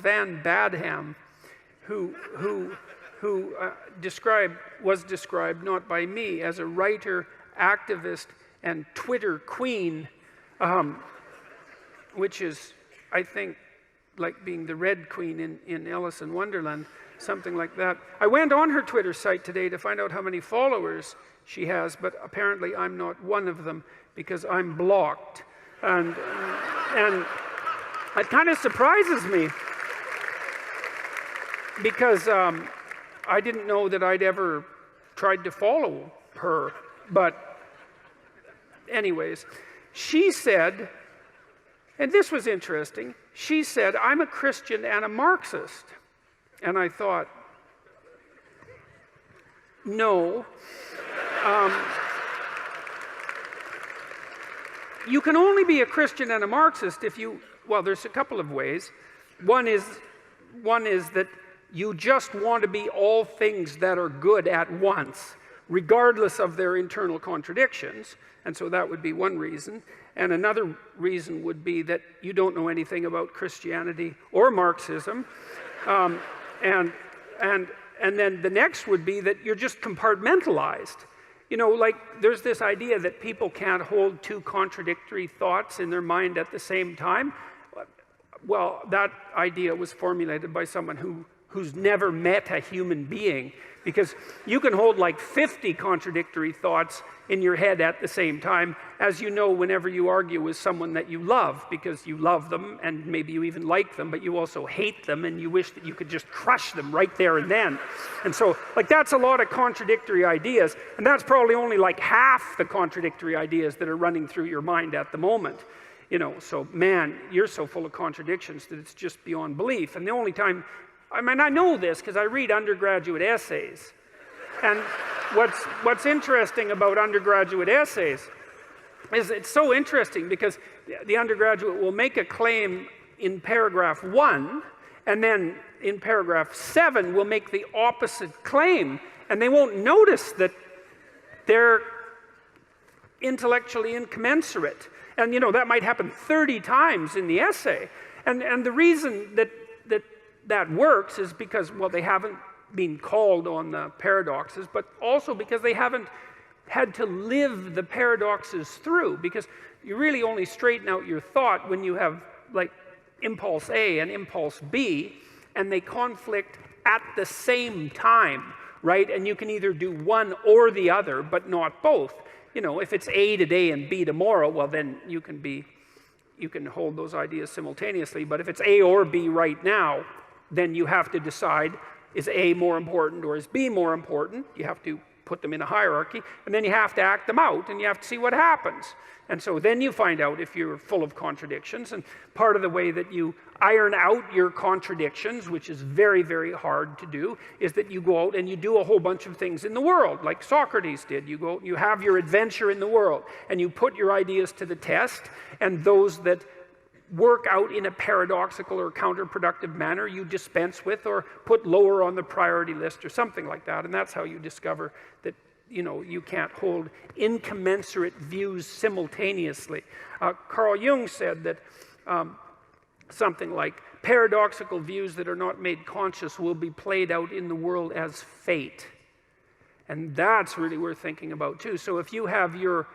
Van Badham, who was described not by me as a writer, activist, and Twitter queen, which is, I think, like being the Red Queen in Alice in Wonderland, something like that. I went on her Twitter site today to find out how many followers she has, but apparently I'm not one of them because I'm blocked. And it kind of surprises me because I didn't know that I'd ever tried to follow her. But anyways, she said, and this was interesting, she said, I'm a Christian and a Marxist. And I thought, no. You can only be a Christian and a Marxist if you, well, there's a couple of ways. One is that you just want to be all things that are good at once, regardless of their internal contradictions. And so that would be one reason. And another reason would be that you don't know anything about Christianity or Marxism. And then the next would be that you're just compartmentalized. You know, like there's this idea that people can't hold two contradictory thoughts in their mind at the same time. Well, that idea was formulated by someone who's never met a human being, because you can hold like 50 contradictory thoughts in your head at the same time, as you know, whenever you argue with someone that you love, because you love them and maybe you even like them, but you also hate them and you wish that you could just crush them right there and then. And so, like, that's a lot of contradictory ideas, and that's probably only like half the contradictory ideas that are running through your mind at the moment. You know, so man, you're so full of contradictions that it's just beyond belief. And the only time, I mean, I know this because I read undergraduate essays. And what's interesting about undergraduate essays is it's so interesting because the undergraduate will make a claim in paragraph 1, and then in paragraph 7 will make the opposite claim, and they won't notice that they're intellectually incommensurate. And you know, that might happen 30 times in the essay. And the reason that works is because, well, they haven't been called on the paradoxes, but also because they haven't had to live the paradoxes through, because you really only straighten out your thought when you have like impulse A and impulse B, and they conflict at the same time, right? And you can either do one or the other, but not both. You know, if it's A today and B tomorrow, well, then you can hold those ideas simultaneously. But if it's A or B right now, then you have to decide, is A more important or is B more important? You have to put them in a hierarchy, and then you have to act them out, and you have to see what happens. And so then you find out if you're full of contradictions, and part of the way that you iron out your contradictions, which is very, very hard to do, is that you go out and you do a whole bunch of things in the world, like Socrates did. You go out and you have your adventure in the world, and you put your ideas to the test, and those that work out in a paradoxical or counterproductive manner you dispense with or put lower on the priority list or something like that. And that's how you discover that, you know, you can't hold incommensurate views simultaneously. Carl Jung said that something like, paradoxical views that are not made conscious will be played out in the world as fate. And that's really worth thinking about too. So if you have your,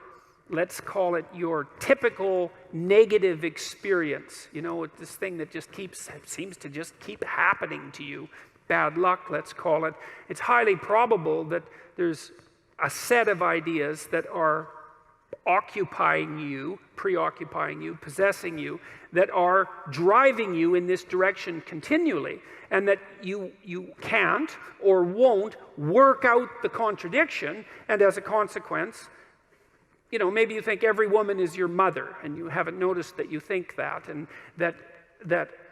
let's call it your typical negative experience, you know, this thing that just seems to just keep happening to you, bad luck, let's call it, it's highly probable that there's a set of ideas that are occupying you, preoccupying you, possessing you, that are driving you in this direction continually, and that you can't or won't work out the contradiction, and as a consequence, you know, maybe you think every woman is your mother, and you haven't noticed that you think that, and that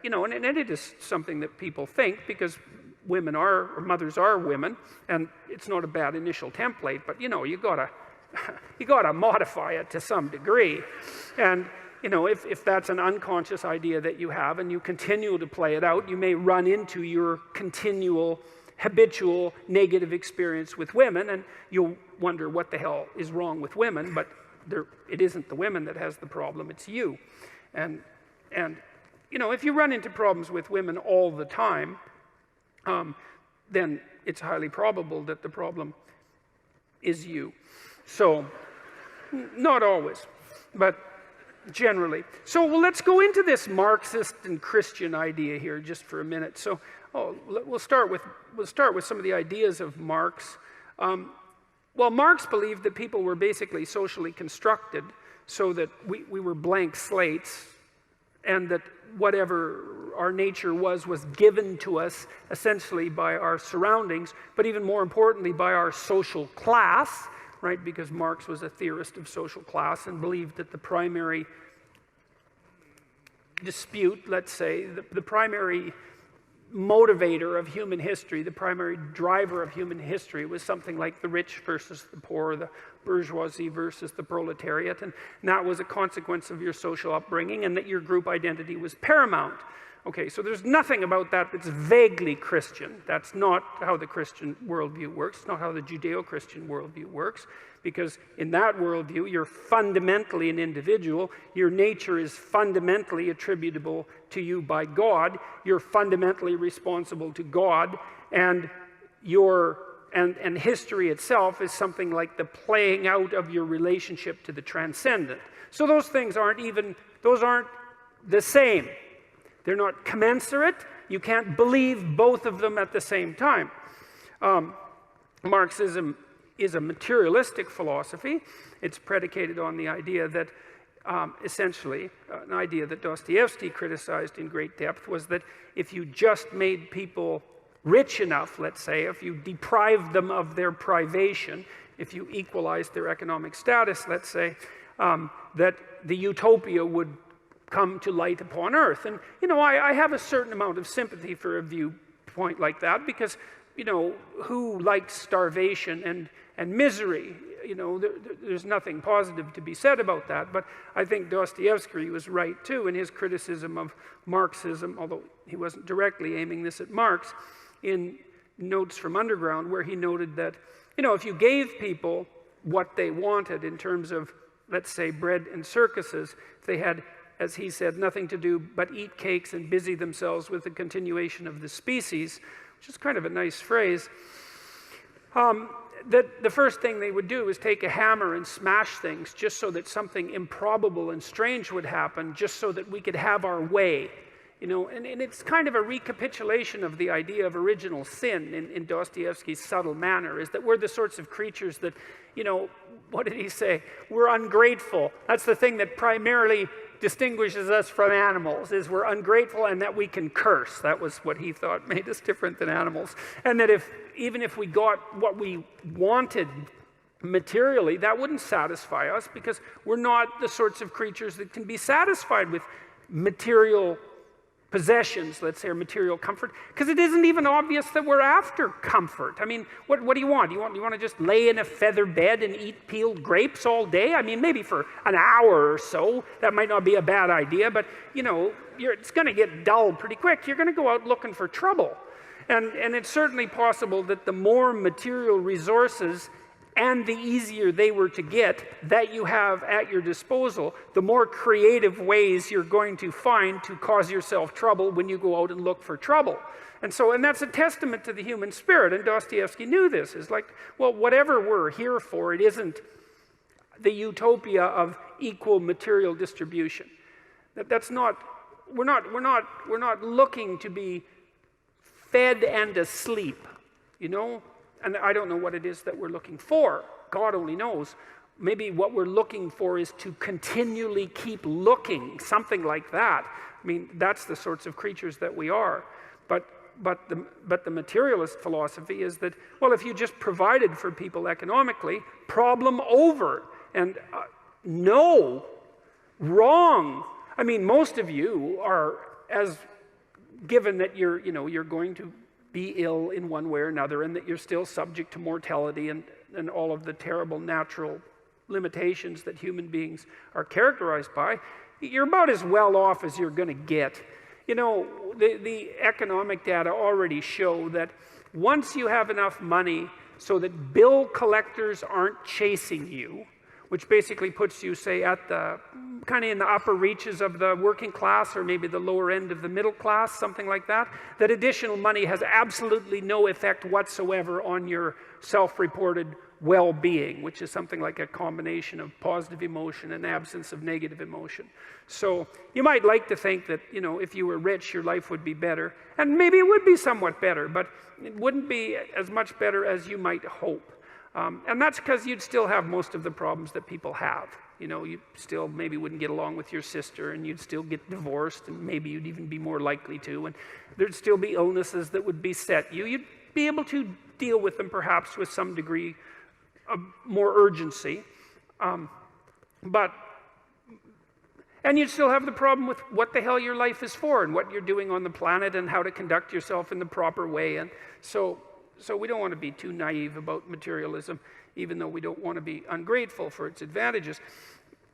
you know, and it is something that people think, because women are, or mothers are women, and it's not a bad initial template, but you know, you gotta modify it to some degree. And you know, if that's an unconscious idea that you have and you continue to play it out, you may run into your continual, habitual negative experience with women, and you'll wonder what the hell is wrong with women, but it isn't the women that has the problem, it's you. And you know, if you run into problems with women all the time, then it's highly probable that the problem is you. So, not always, but generally. So well, let's go into this Marxist and Christian idea here just for a minute. So we'll start with some of the ideas of Marx. Well, Marx believed that people were basically socially constructed so that we were blank slates, and that whatever our nature was given to us essentially by our surroundings, but even more importantly by our social class, right? Because Marx was a theorist of social class and believed that the primary dispute, let's say, the primary motivator of human history, the primary driver of human history was something like the rich versus the poor, the bourgeoisie versus the proletariat, and that was a consequence of your social upbringing, and that your group identity was paramount. Okay, so there's nothing about that that's vaguely Christian. That's not how the Christian worldview works. It's not how the Judeo-Christian worldview works, because in that worldview, you're fundamentally an individual. Your nature is fundamentally attributable to you by God. You're fundamentally responsible to God, and and history itself is something like the playing out of your relationship to the transcendent. So those things aren't the same. They're not commensurate. You can't believe both of them at the same time. Marxism is a materialistic philosophy. It's predicated on the idea that essentially, an idea that Dostoevsky criticized in great depth was that if you just made people rich enough, let's say, if you deprived them of their privation, if you equalized their economic status, let's say, that the utopia would come to light upon earth. And, you know, I have a certain amount of sympathy for a viewpoint like that, because, you know, who likes starvation and misery? You know, there's nothing positive to be said about that. But I think Dostoevsky was right, too, in his criticism of Marxism, although he wasn't directly aiming this at Marx, in Notes from Underground, where he noted that, you know, if you gave people what they wanted in terms of, let's say, bread and circuses, if they had, as he said, nothing to do but eat cakes and busy themselves with the continuation of the species, which is kind of a nice phrase, that the first thing they would do is take a hammer and smash things just so that something improbable and strange would happen, just so that we could have our way. You know, and it's kind of a recapitulation of the idea of original sin in Dostoevsky's subtle manner, is that we're the sorts of creatures that, you know, what did he say? We're ungrateful. That's the thing that primarily distinguishes us from animals, is we're ungrateful and that we can curse. That was what he thought made us different than animals. And that even if we got what we wanted materially, that wouldn't satisfy us, because we're not the sorts of creatures that can be satisfied with material possessions, let's say, or material comfort, because it isn't even obvious that we're after comfort. I mean, what do you want? You want to just lay in a feather bed and eat peeled grapes all day? I mean, maybe for an hour or so, that might not be a bad idea, but, you know, it's going to get dull pretty quick. You're going to go out looking for trouble. And it's certainly possible that the more material resources and the easier they were to get that you have at your disposal, the more creative ways you're going to find to cause yourself trouble when you go out and look for trouble. And that's a testament to the human spirit, and Dostoevsky knew this. It's like, well, whatever we're here for, it isn't the utopia of equal material distribution. We're not looking to be fed and asleep, you know? And I don't know what it is that we're looking for. God only knows. Maybe what we're looking for is to continually keep looking, something like that. I mean, that's the sorts of creatures that we are. But the materialist philosophy is that, well, if you just provided for people economically, problem over. And no, wrong. I mean, most of you are, as given that you're going to be ill in one way or another, and that you're still subject to mortality and all of the terrible natural limitations that human beings are characterized by, you're about as well off as you're going to get. You know, the economic data already show that once you have enough money so that bill collectors aren't chasing you, which basically puts you, say, at the kind of in the upper reaches of the working class or maybe the lower end of the middle class, something like that, that additional money has absolutely no effect whatsoever on your self-reported well-being, which is something like a combination of positive emotion and absence of negative emotion. So you might like to think that, you know, if you were rich, your life would be better. And maybe it would be somewhat better, but it wouldn't be as much better as you might hope. And that's because you'd still have most of the problems that people have. You know, you still maybe wouldn't get along with your sister, and you'd still get divorced, and maybe you'd even be more likely to. And there'd still be illnesses that would beset you. You'd be able to deal with them perhaps with some degree of more urgency. And you'd still have the problem with what the hell your life is for and what you're doing on the planet and how to conduct yourself in the proper way. And so we don't want to be too naive about materialism, even though we don't want to be ungrateful for its advantages.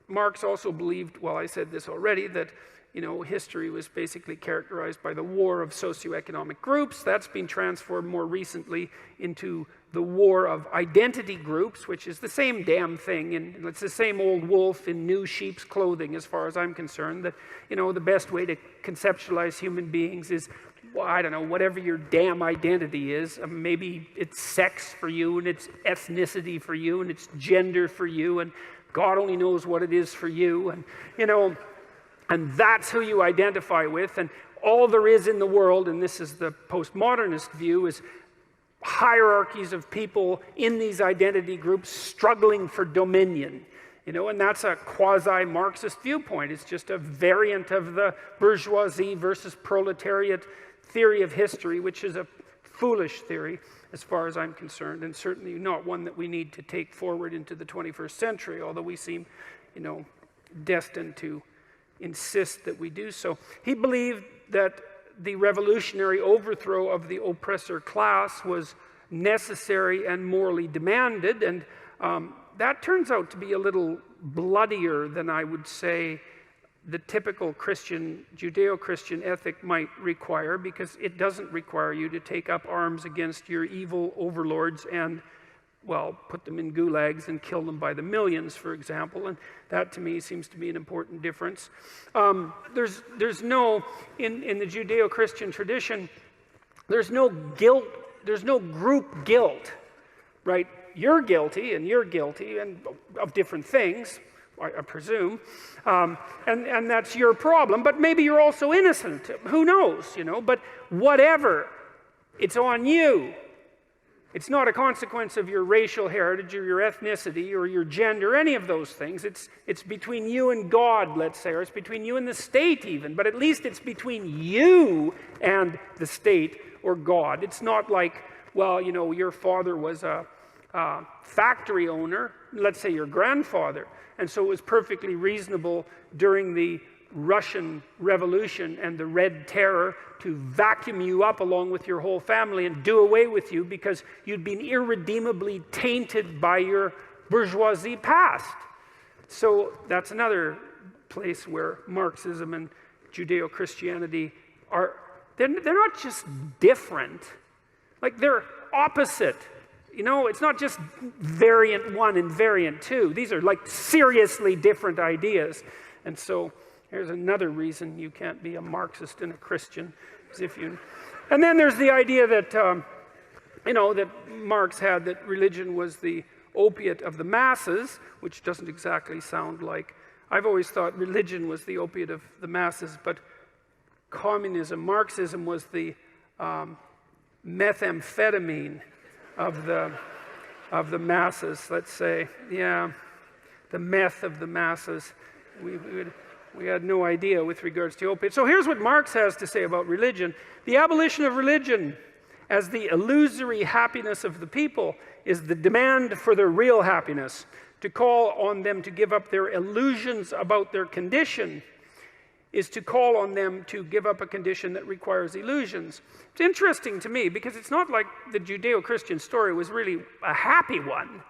Marx also believed, well, I said this already, that, you know, history was basically characterized by the war of socioeconomic groups. That's been transformed more recently into the war of identity groups, which is the same damn thing, and it's the same old wolf in new sheep's clothing as far as I'm concerned, that, you know, the best way to conceptualize human beings is, well, I don't know, whatever your damn identity is. Maybe it's sex for you, and it's ethnicity for you, and it's gender for you, and God only knows what it is for you, and, you know, and that's who you identify with, and all there is in the world, and this is the postmodernist view, is hierarchies of people in these identity groups struggling for dominion. You know, and that's a quasi-Marxist viewpoint. It's just a variant of the bourgeoisie versus proletariat theory of history, which is a foolish theory as far as I'm concerned, and certainly not one that we need to take forward into the 21st century, although we seem, you know, destined to insist that we do so. He believed that the revolutionary overthrow of the oppressor class was necessary and morally demanded, and that turns out to be a little bloodier than I would say the typical Christian, Judeo-Christian ethic might require, because it doesn't require you to take up arms against your evil overlords and, well, put them in gulags and kill them by the millions, for example, and that to me seems to be an important difference. There's no, in the Judeo-Christian tradition, there's no guilt, there's no group guilt, right? You're guilty and of different things, I presume, and that's your problem, but maybe you're also innocent. Who knows, you know, but whatever, it's on you. It's not a consequence of your racial heritage or your ethnicity or your gender, any of those things. It's between you and God, let's say, or it's between you and the state even, but at least it's between you and the state or God. It's not like, well, you know, your father was a factory owner, let's say your grandfather, and so it was perfectly reasonable during the Russian Revolution and the Red Terror to vacuum you up along with your whole family and do away with you because you'd been irredeemably tainted by your bourgeoisie past. So that's another place where Marxism and Judeo-Christianity are, they're not just different, like they're opposite. You know, it's not just variant 1 and variant 2. These are like seriously different ideas. And so here's another reason you can't be a Marxist and a Christian. And then there's the idea that, you know, that Marx had, that religion was the opiate of the masses, which doesn't exactly sound like, I've always thought religion was the opiate of the masses, but communism, Marxism was the methamphetamine of the masses, let's say. Yeah, the meth of the masses. We had no idea with regards to opiates. So here's what Marx has to say about religion. The abolition of religion as the illusory happiness of the people is the demand for their real happiness. To call on them to give up their illusions about their condition is to call on them to give up a condition that requires illusions. It's interesting to me because it's not like the Judeo-Christian story was really a happy one,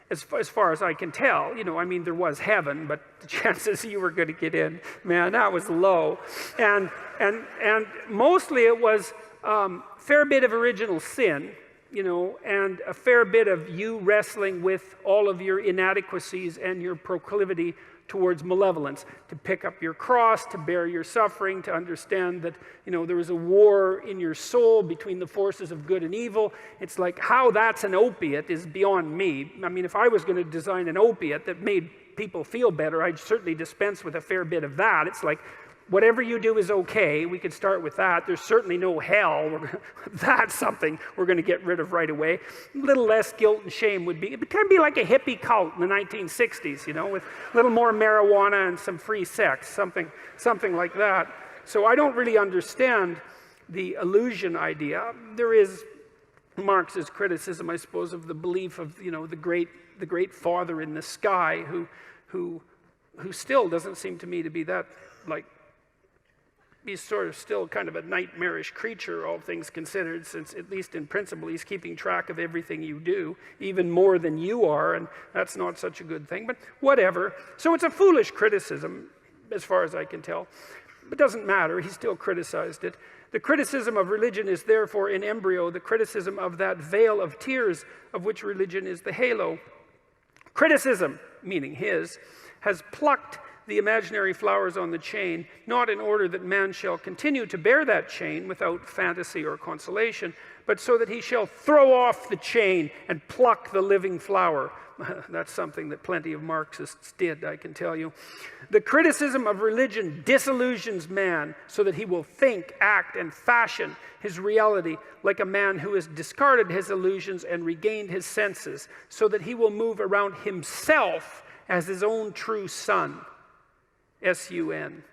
as far as I can tell. You know, I mean, there was heaven, but the chances you were going to get in, man, that was low. And mostly it was a fair bit of original sin, you know, and a fair bit of you wrestling with all of your inadequacies and your proclivity towards malevolence, to pick up your cross, to bear your suffering, to understand that, you know, there is a war in your soul between the forces of good and evil. It's like how that's an opiate is beyond me. I mean, if I was going to design an opiate that made people feel better, I'd certainly dispense with a fair bit of that. It's like, whatever you do is okay. We could start with that. There's certainly no hell. That's something we're going to get rid of right away. A little less guilt and shame would be, it can be like a hippie cult in the 1960s, you know, with a little more marijuana and some free sex, something like that. So I don't really understand the illusion idea. There is Marx's criticism, I suppose, of the belief of, you know, the great father in the sky who still doesn't seem to me to be that, like, he's sort of still kind of a nightmarish creature, all things considered, since at least in principle he's keeping track of everything you do, even more than you are, and that's not such a good thing, but whatever. So it's a foolish criticism, as far as I can tell. It doesn't matter, he still criticized it. The criticism of religion is therefore in embryo the criticism of that veil of tears of which religion is the halo. Criticism, meaning his, has plucked the imaginary flowers on the chain, not in order that man shall continue to bear that chain without fantasy or consolation, but so that he shall throw off the chain and pluck the living flower. That's something that plenty of Marxists did, I can tell you. The criticism of religion disillusions man so that he will think, act, and fashion his reality like a man who has discarded his illusions and regained his senses, so that he will move around himself as his own true sun. S-U-N.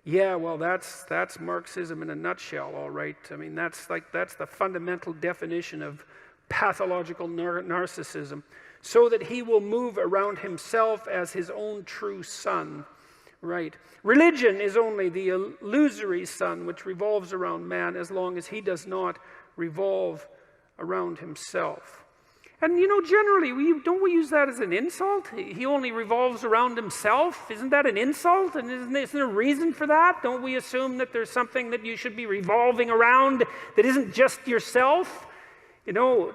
Yeah, well, that's Marxism in a nutshell, all right. I mean, that's the fundamental definition of pathological narcissism. So that he will move around himself as his own true sun. Right. Religion is only the illusory sun which revolves around man as long as he does not revolve around himself. And, you know, generally, don't we use that as an insult? He only revolves around himself. Isn't that an insult? And isn't there a reason for that? Don't we assume that there's something that you should be revolving around that isn't just yourself? You know,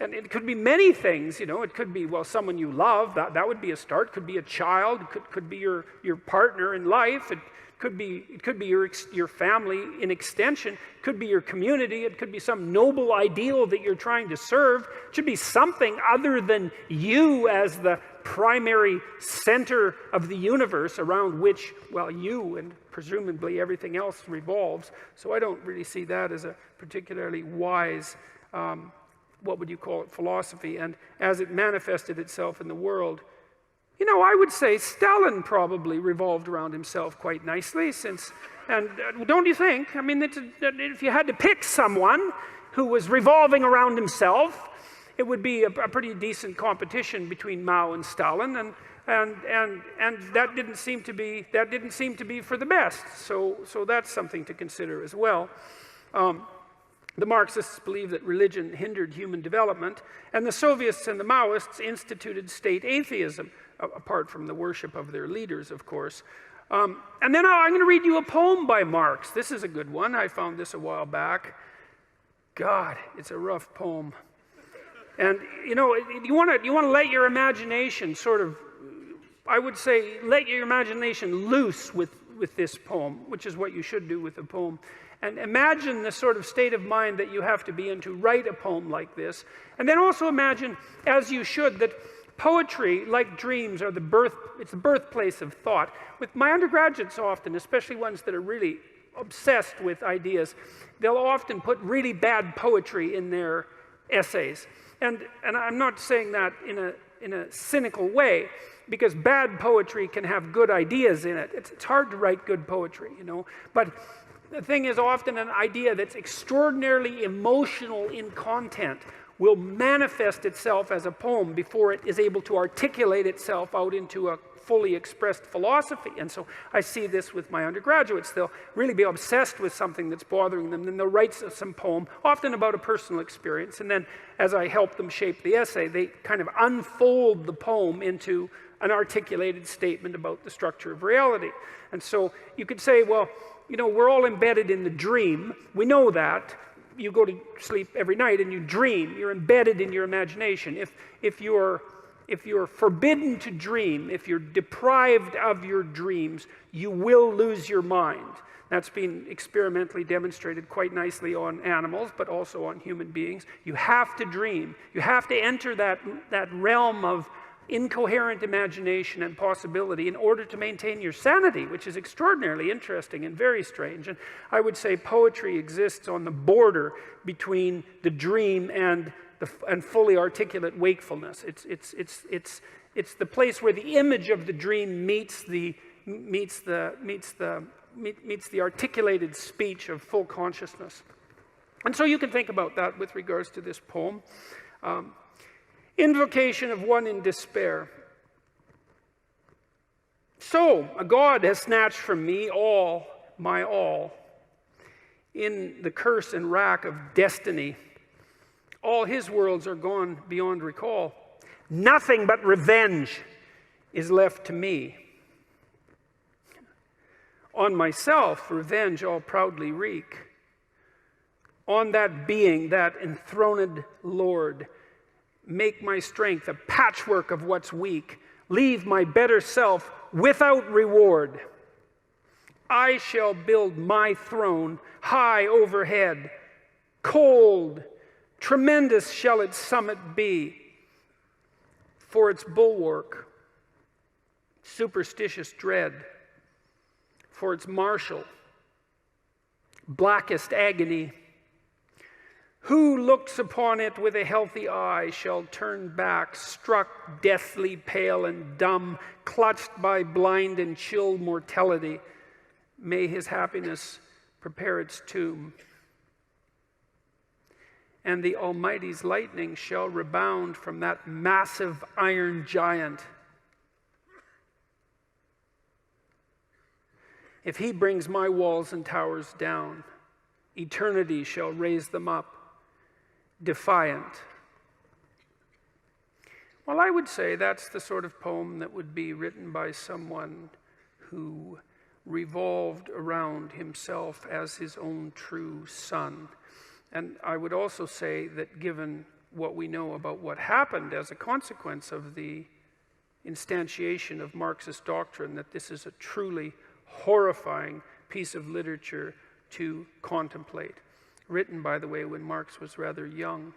and it could be many things, you know. It could be, well, someone you love, that would be a start. Could be a child, could be your partner in life. It could be your family in extension. It could be your community. It could be some noble ideal that you're trying to serve. It should be something other than you as the primary center of the universe around which, well, you and presumably everything else revolves. So I don't really see that as a particularly wise, what would you call it, philosophy. And as it manifested itself in the world, you know, I would say Stalin probably revolved around himself quite nicely, and don't you think? I mean, if you had to pick someone who was revolving around himself, it would be a pretty decent competition between Mao and Stalin, and that didn't seem to be for the best. So that's something to consider as well. The Marxists believe that religion hindered human development, and the Soviets and the Maoists instituted state atheism, apart from the worship of their leaders, of course. And then I'm going to read you a poem by Marx. This is a good one. I found this a while back. God, it's a rough poem. And, you know, you want to let your imagination sort of, I would say, let your imagination loose with this poem, which is what you should do with a poem. And imagine the sort of state of mind that you have to be in to write a poem like this. And then also imagine, as you should, that poetry, like dreams, it's the birthplace of thought. With my undergraduates often, especially ones that are really obsessed with ideas, they'll often put really bad poetry in their essays. And I'm not saying that in a cynical way, because bad poetry can have good ideas in it. It's hard to write good poetry, you know. But the thing is, often an idea that's extraordinarily emotional in content will manifest itself as a poem before it is able to articulate itself out into a fully expressed philosophy. And so I see this with my undergraduates. They'll really be obsessed with something that's bothering them, then they'll write some poem, often about a personal experience, and then as I help them shape the essay, they kind of unfold the poem into an articulated statement about the structure of reality. And so you could say, well, you know, we're all embedded in the dream. We know that. you go to sleep every night and you dream. You're embedded in your imagination. If you're forbidden to dream, if you're deprived of your dreams, you will lose your mind. That's been experimentally demonstrated quite nicely on animals, but also on human beings. You have to dream. You have to enter that realm of incoherent imagination and possibility in order to maintain your sanity, which is extraordinarily interesting and very strange. And I would say poetry exists on the border between the dream and fully articulate wakefulness. It's the place where the image of the dream meets the articulated speech of full consciousness. And so you can think about that with regards to this poem. Invocation of one in despair. So, a God has snatched from me all, my all. In the curse and rack of destiny, all his worlds are gone beyond recall. Nothing but revenge is left to me. On myself, revenge I'll proudly wreak. On that being, that enthroned Lord, make my strength a patchwork of what's weak. Leave my better self without reward. I shall build my throne high overhead. Cold, tremendous shall its summit be. For its bulwark, superstitious dread. For its marshal, blackest agony. Who looks upon it with a healthy eye shall turn back, struck deathly pale and dumb, clutched by blind and chill mortality. May his happiness prepare its tomb. And the Almighty's lightning shall rebound from that massive iron giant. If he brings my walls and towers down, eternity shall raise them up, defiant. Well, I would say that's the sort of poem that would be written by someone who revolved around himself as his own true son. And I would also say that given what we know about what happened as a consequence of the instantiation of Marxist doctrine, that this is a truly horrifying piece of literature to contemplate. Written, by the way, when Marx was rather young.